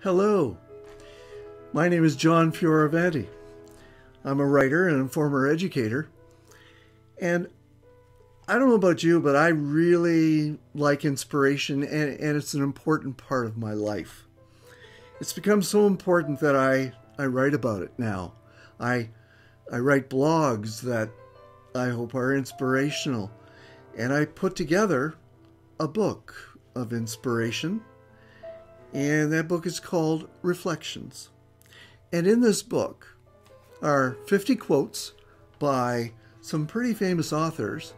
Hello, my name is John Fioravanti. I'm a writer and a former educator. And I don't know about you, but I really like inspiration, and it's an important part of my life. It's become so important that I write about it now. I write blogs that I hope are inspirational, and I put together a book of inspiration, and that book is called Reflections. And in this book are 50 quotes by some pretty famous authors,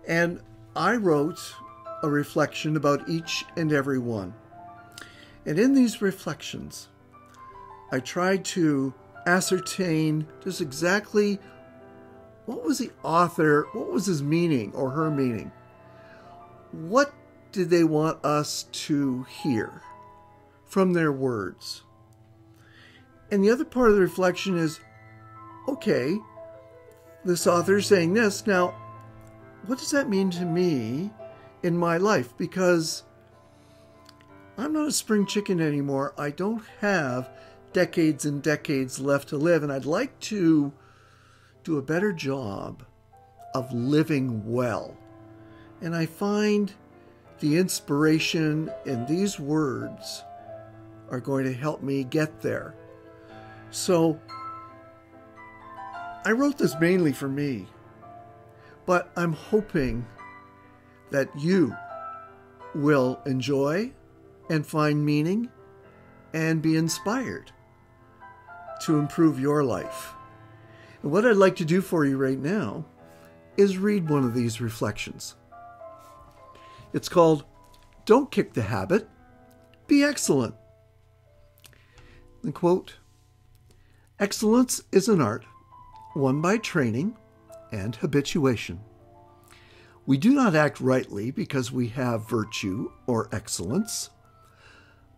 and I wrote a reflection about each and every one. And in these reflections, I tried to ascertain just exactly what was the author, what was his meaning or her meaning? What did they want us to hear from their words? And the other part of the reflection is, okay, this author is saying this. Now, what does that mean to me in my life? Because I'm not a spring chicken anymore. I don't have decades and decades left to live, and I'd like to do a better job of living well. And I find the inspiration in these words are going to help me get there. So I wrote this mainly for me, but I'm hoping that you will enjoy and find meaning and be inspired to improve your life. And what I'd like to do for you right now is read one of these reflections. It's called, "Don't Kick the Habit, Be Excellent." The quote, "Excellence is an art won by training and habituation. We do not act rightly because we have virtue or excellence,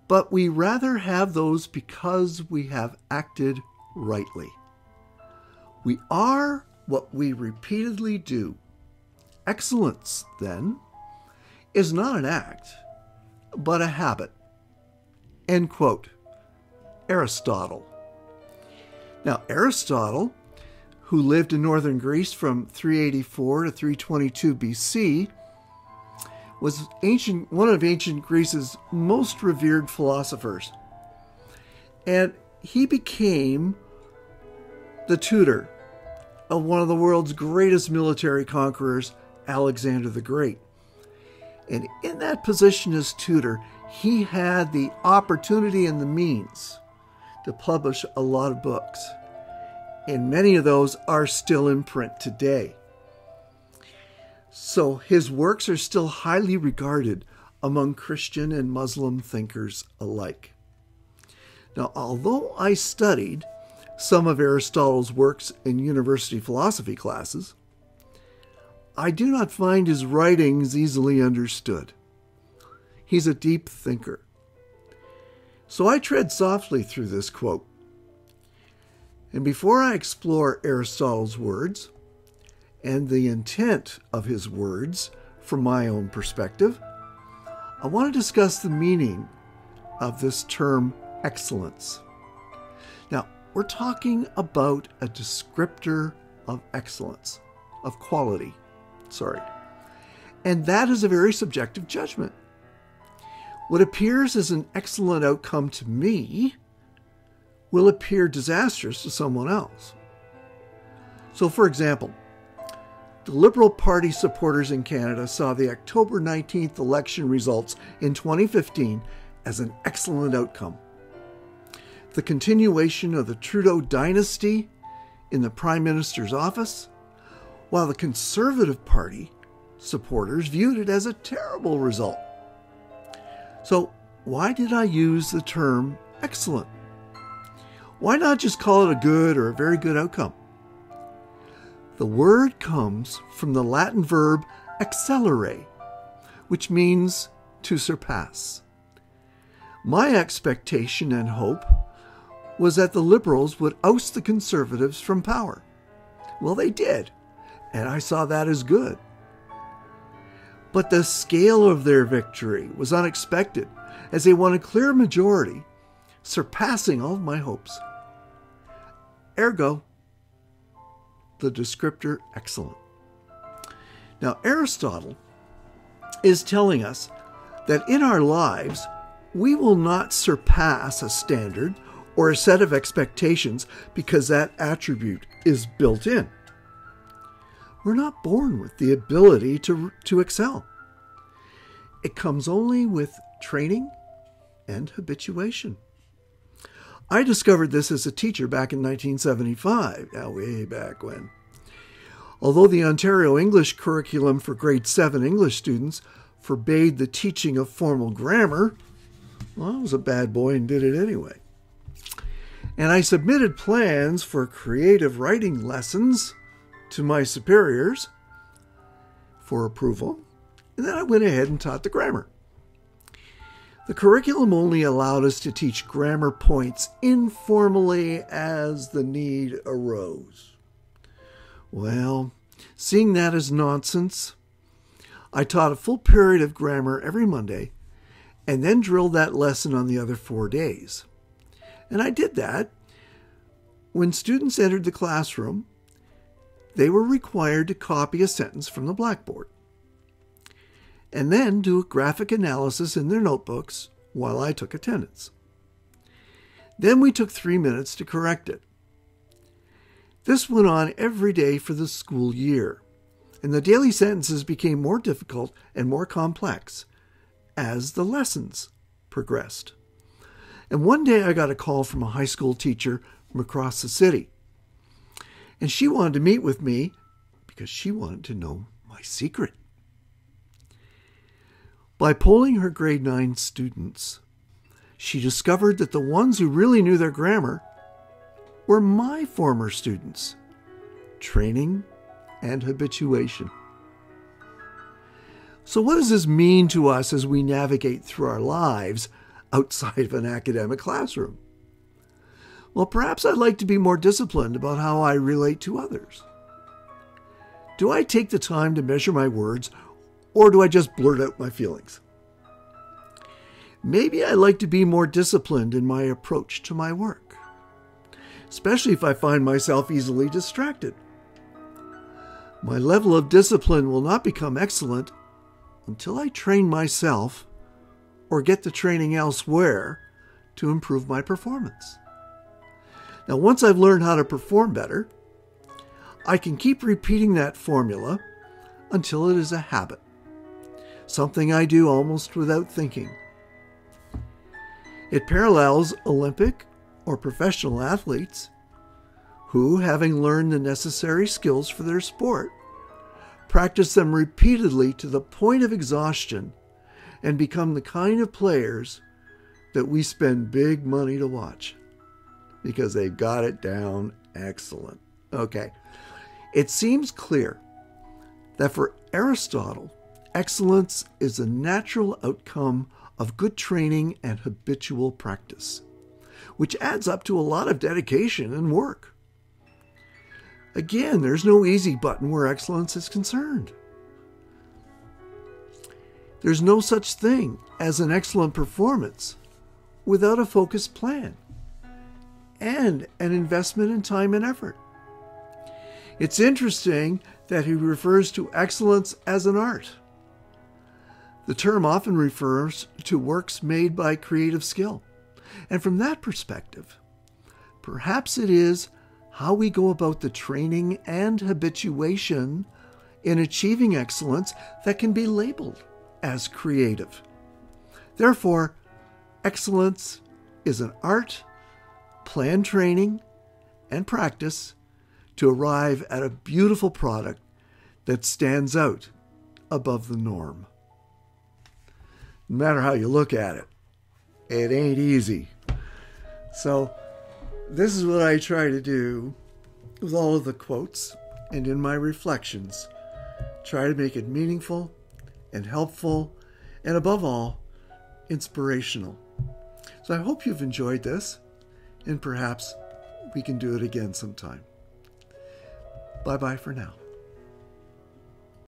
but we rather have those because we have acted rightly. We are what we repeatedly do. Excellence, then, is not an act, but a habit." End quote. Aristotle. Now, Aristotle, who lived in northern Greece from 384 to 322 BC, was one of ancient Greece's most revered philosophers. And he became the tutor of one of the world's greatest military conquerors, Alexander the Great. And in that position as tutor, he had the opportunity and the means to publish a lot of books. And many of those are still in print today. So his works are still highly regarded among Christian and Muslim thinkers alike. Now, although I studied some of Aristotle's works in university philosophy classes, I do not find his writings easily understood. He's a deep thinker. So I tread softly through this quote. And before I explore Aristotle's words and the intent of his words from my own perspective, I want to discuss the meaning of this term excellence. Now, we're talking about a descriptor of excellence, of quality, and that is a very subjective judgment. What appears as an excellent outcome to me will appear disastrous to someone else. So, for example, the Liberal Party supporters in Canada saw the October 19th election results in 2015 as an excellent outcome. The continuation of the Trudeau dynasty in the Prime Minister's office, while the Conservative Party supporters viewed it as a terrible result. So, why did I use the term excellent? Why not just call it a good or a very good outcome? The word comes from the Latin verb accelerare, which means to surpass. My expectation and hope was that the Liberals would oust the Conservatives from power. Well, they did, and I saw that as good. But the scale of their victory was unexpected, as they won a clear majority surpassing all of my hopes. Ergo, the descriptor excellent. Now, Aristotle is telling us that in our lives, we will not surpass a standard or a set of expectations because that attribute is built in. We're not born with the ability to excel. It comes only with training and habituation. I discovered this as a teacher back in 1975, now way back when. Although the Ontario English curriculum for grade 7 English students forbade the teaching of formal grammar, well, I was a bad boy and did it anyway. And I submitted plans for creative writing lessons to my superiors for approval, and then I went ahead and taught the grammar. The curriculum only allowed us to teach grammar points informally as the need arose. Well, seeing that as nonsense, I taught a full period of grammar every Monday and then drilled that lesson on the other 4 days. And I did that. When students entered the classroom, they were required to copy a sentence from the blackboard and then do a graphic analysis in their notebooks while I took attendance. Then we took 3 minutes to correct it. This went on every day for the school year, and the daily sentences became more difficult and more complex as the lessons progressed. And one day I got a call from a high school teacher from across the city, and she wanted to meet with me because she wanted to know my secret. By polling her grade 9 students, she discovered that the ones who really knew their grammar were my former students. Training and habituation. So what does this mean to us as we navigate through our lives outside of an academic classroom? Well, perhaps I'd like to be more disciplined about how I relate to others. Do I take the time to measure my words, or do I just blurt out my feelings? Maybe I'd like to be more disciplined in my approach to my work, especially if I find myself easily distracted. My level of discipline will not become excellent until I train myself or get the training elsewhere to improve my performance. Now, once I've learned how to perform better, I can keep repeating that formula until it is a habit, something I do almost without thinking. It parallels Olympic or professional athletes who, having learned the necessary skills for their sport, practice them repeatedly to the point of exhaustion and become the kind of players that we spend big money to watch because they've got it down excellent. Okay, it seems clear that for Aristotle, excellence is a natural outcome of good training and habitual practice, which adds up to a lot of dedication and work. Again, there's no easy button where excellence is concerned. There's no such thing as an excellent performance without a focused plan and an investment in time and effort. It's interesting that he refers to excellence as an art. The term often refers to works made by creative skill. And from that perspective, perhaps it is how we go about the training and habituation in achieving excellence that can be labeled as creative. Therefore, excellence is an art, planned training, and practice to arrive at a beautiful product that stands out above the norm. No matter how you look at it, it ain't easy. So this is what I try to do with all of the quotes and in my reflections. Try to make it meaningful and helpful and above all, inspirational. So I hope you've enjoyed this and perhaps we can do it again sometime. Bye-bye for now.